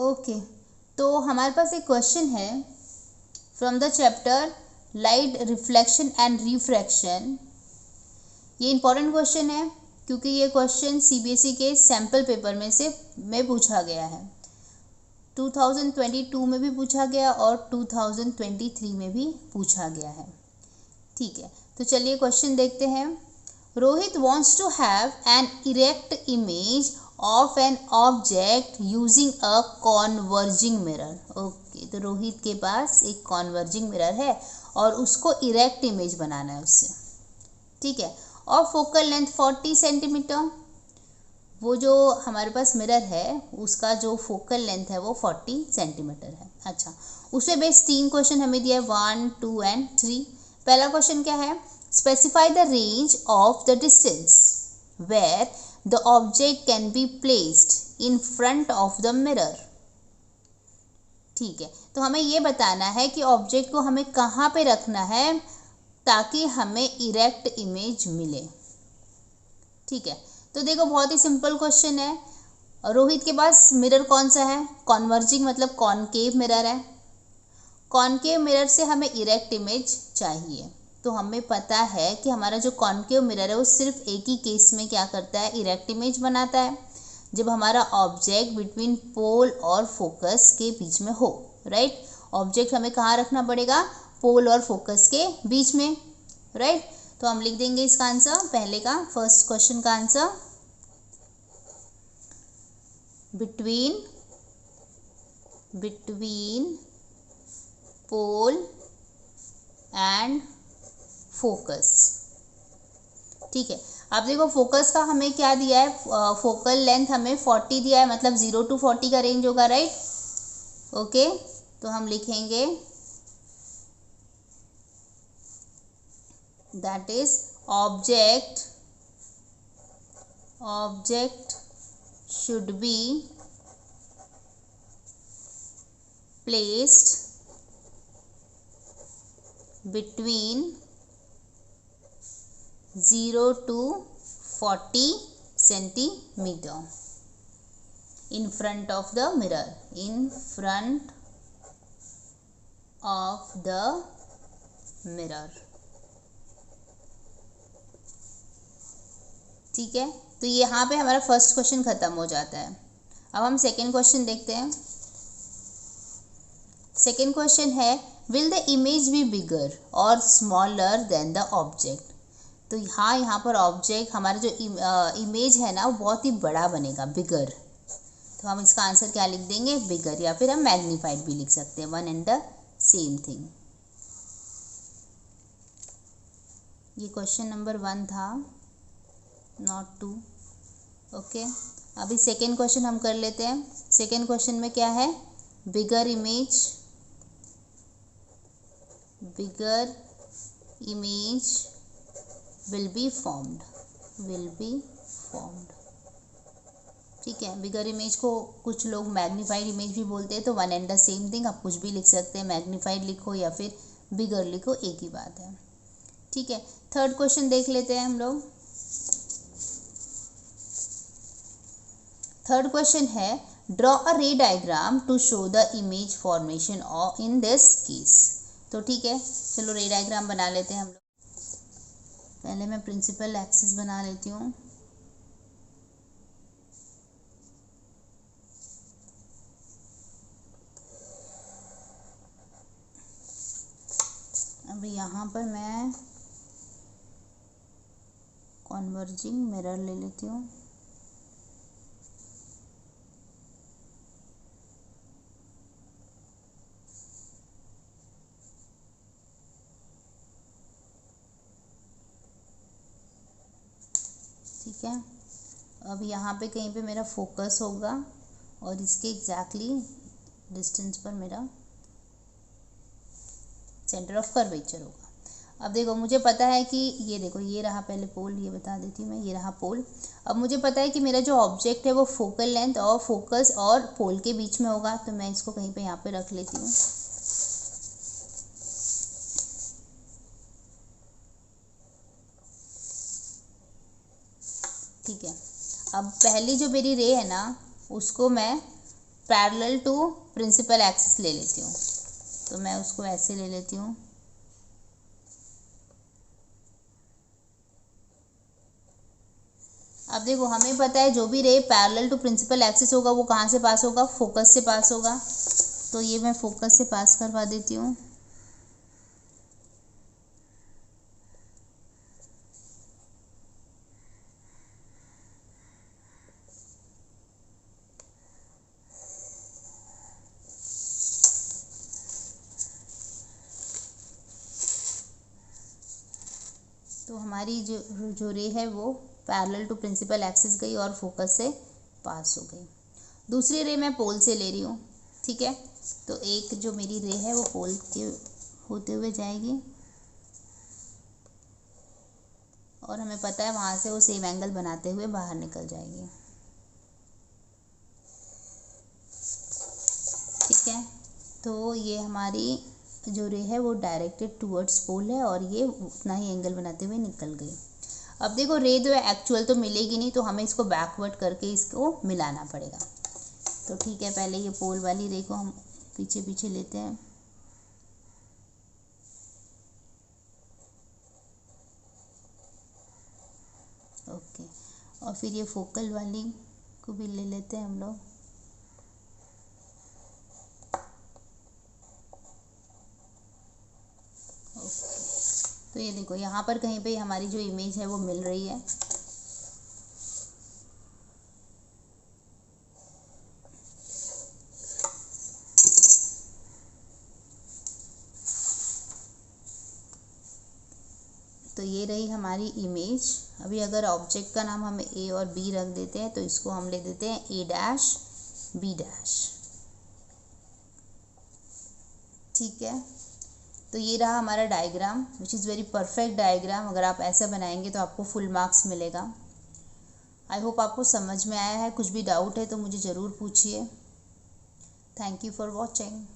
Okay, तो हमारे पास एक क्वेश्चन है from the chapter light reflection and refraction. ये इंपॉर्टेंट क्वेश्चन है क्योंकि ये क्वेश्चन सीबीएसई के सैम्पल पेपर में पूछा गया है। 2022 में भी पूछा गया और 2023 में भी पूछा गया है। ठीक है, तो चलिए क्वेश्चन देखते हैं। Rohit wants to have an erect image of an object using a converging mirror। Okay, तो रोहित के पास एक कॉन्वर्जिंग मिरर है और उसको इरेक्ट इमेज बनाना है उससे। ठीक है, और फोकल लेंथ 40 सेंटीमीटर। वो जो हमारे पास मिरर है उसका जो फोकल लेंथ है वो 40 सेंटीमीटर है। अच्छा, उससे बेस 3 क्वेश्चन हमें दिया है, 1, 2 एंड 3। पहला क्वेश्चन क्या है, specify the range of the distance where the object can be placed in front of the mirror. ठीक है, तो हमें ये बताना है कि ऑब्जेक्ट को हमें कहाँ पे रखना है ताकि हमें इरेक्ट इमेज मिले। ठीक है, तो देखो बहुत ही सिंपल क्वेश्चन है। रोहित के पास मिरर कौन सा है, कॉन्वर्जिंग मतलब कॉनकेव मिरर है। कॉनकेव मिरर से हमें इरेक्ट इमेज चाहिए, तो हमें पता है कि हमारा जो कॉनकेव मिरर है वो सिर्फ एक ही केस में क्या करता है, इरेक्ट इमेज बनाता है, जब हमारा ऑब्जेक्ट बिटवीन पोल और फोकस के बीच में हो। राइट, ऑब्जेक्ट हमें कहाँ रखना पड़ेगा, पोल और फोकस के बीच में। राइट, तो हम लिख देंगे इसका आंसर, पहले का फर्स्ट क्वेश्चन का answer, between pole and focus. ठीक है, अब देखो फोकस का हमें क्या दिया है, फोकल लेंथ हमें 40 दिया है, मतलब 0 to 40 का रेंज होगा। राइट, ओके, तो हम लिखेंगे that is object should be placed between 0 to 40 centimeter in front of the mirror, in front of the mirror। ठीक है, तो यहाँ पे हमारा फर्स्ट क्वेश्चन खत्म हो जाता है। अब हम सेकेंड क्वेश्चन देखते हैं। सेकेंड क्वेश्चन है, will the image be bigger और स्मॉलर देन द ऑब्जेक्ट। तो यहाँ पर ऑब्जेक्ट हमारा जो इमेज है ना वो बहुत ही बड़ा बनेगा, बिगर। तो हम इसका आंसर क्या लिख देंगे, बिगर, या फिर हम मैग्नीफाइड भी लिख सकते हैं, one and the same thing. ये क्वेश्चन नंबर 1 था, नॉट 2। ओके, अभी सेकेंड क्वेश्चन हम कर लेते हैं। सेकेंड क्वेश्चन में क्या है, बिगर इमेज विल बी फॉर्म्ड। ठीक है, बिगर इमेज को कुछ लोग मैग्नीफाइड इमेज भी बोलते हैं, तो one and the same thing, आप कुछ भी लिख सकते हैं, मैग्नीफाइड लिखो या फिर बिगर लिखो, एक ही बात है। ठीक है, थर्ड क्वेश्चन देख लेते हैं हम लोग। थर्ड क्वेश्चन है, draw a ray diagram to show the image formation of in this case. तो ठीक है, चलो रे डायग्राम बना लेते हैं हम लोग। पहले मैं प्रिंसिपल एक्सिस बना लेती हूँ। अब यहाँ पर मैं कॉन्वर्जिंग मिरर ले लेती हूँ। ठीक है, अब यहाँ पे कहीं पे मेरा फोकस होगा और इसके एग्जैक्टली डिस्टेंस पर मेरा सेंटर ऑफ कर्वेचर होगा। अब देखो मुझे पता है कि ये देखो, ये रहा पहले पोल, ये बता देती हूँ मैं, ये रहा पोल। अब मुझे पता है कि मेरा जो ऑब्जेक्ट है वो फोकल लेंथ और फोकस और पोल के बीच में होगा, तो मैं इसको कहीं पे यहाँ पे रख लेती हूँ। ठीक है, अब पहली जो मेरी रे है ना उसको मैं पैरेलल टू प्रिंसिपल एक्सिस ले लेती हूँ, तो मैं उसको ऐसे ले लेती हूँ। अब देखो हमें पता है जो भी ray parallel to principal axis होगा वो कहाँ से पास होगा, फोकस से पास होगा। तो ये मैं फोकस से पास करवा देती हूँ। तो हमारी जो रे है वो पैरेलल टू प्रिंसिपल एक्सिस गई और फोकस से पास हो गई। दूसरी रे मैं पोल से ले रही हूँ, ठीक है। तो एक जो मेरी रे है वो पोल के होते हुए जाएगी और हमें पता है वहाँ से वो सेम एंगल बनाते हुए बाहर निकल जाएगी, ठीक है। तो ये हमारी जो रे है वो डायरेक्टेड टूवर्ड्स पोल है और ये उतना ही एंगल बनाते हुए निकल गई। अब देखो रे जो है एक्चुअल तो मिलेगी नहीं, तो हमें इसको बैकवर्ड करके इसको मिलाना पड़ेगा। तो ठीक है, पहले ये पोल वाली रे को हम पीछे पीछे लेते हैं। ओके, और फिर ये फोकल वाली को भी ले लेते हैं हम लोग। ओके, तो ये देखो यहाँ पर कहीं पे हमारी जो इमेज है वो मिल रही है। तो ये रही हमारी इमेज। अभी अगर ऑब्जेक्ट का नाम हम ए और बी रख देते हैं तो इसको हम ले देते हैं ए डैश बी डैश, ठीक है। तो ये रहा हमारा diagram which is very perfect diagram. अगर आप ऐसा बनाएंगे तो आपको फुल मार्क्स मिलेगा। आई होप आपको समझ में आया है। कुछ भी डाउट है तो मुझे ज़रूर पूछिए। Thank you for watching.